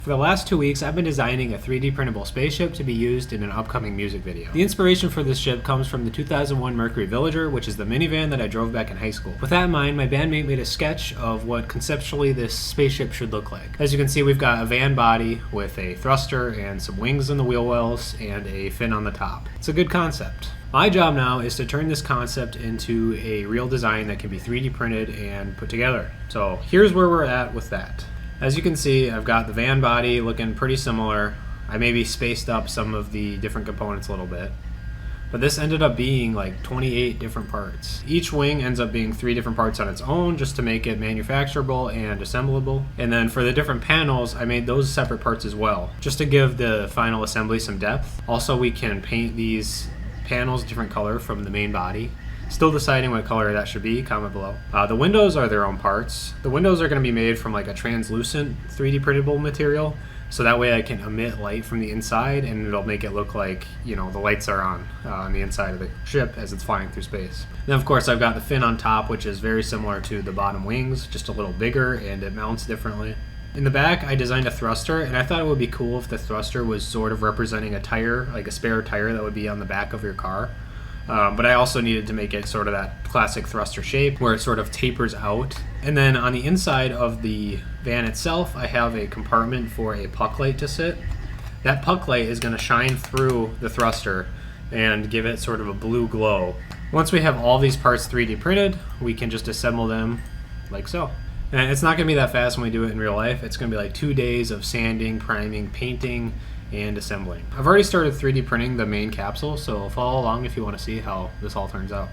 For the last 2 weeks, I've been designing a 3D printable spaceship to be used in an upcoming music video. The inspiration for this ship comes from the 2001 Mercury Villager, which is the minivan that I drove back in high school. With that in mind, my bandmate made a sketch of what conceptually this spaceship should look like. As you can see, we've got a van body with a thruster and some wings in the wheel wells and a fin on the top. It's a good concept. My job now is to turn this concept into a real design that can be 3D printed and put together. So here's where we're at with that. As you can see, I've got the van body looking pretty similar. I maybe spaced up some of the different components a little bit. But this ended up being like 28 different parts. Each wing ends up being 3 different parts on its own just to make it manufacturable and assemblable. And then for the different panels, I made those separate parts as well, just to give the final assembly some depth. Also, we can paint these panels a different color from the main body. Still deciding what color that should be, comment below. The windows are their own parts. The windows are going to be made from like a translucent 3D printable material, so that way I can emit light from the inside and it'll make it look like, you know, the lights are on the inside of the ship as it's flying through space. Then of course I've got the fin on top, which is very similar to the bottom wings, just a little bigger, and it mounts differently. In the back, I designed a thruster, and I thought it would be cool if the thruster was sort of representing a tire, like a spare tire that would be on the back of your car. But I also needed to make it sort of that classic thruster shape where it sort of tapers out. And then on the inside of the van itself, I have a compartment for a puck light to sit. That puck light is going to shine through the thruster and give it sort of a blue glow. Once we have all these parts 3D printed, we can just assemble them like so. And it's not going to be that fast when we do it in real life. It's going to be like 2 days of sanding, priming, painting, and assembling. I've already started 3D printing the main capsule, so follow along if you want to see how this all turns out.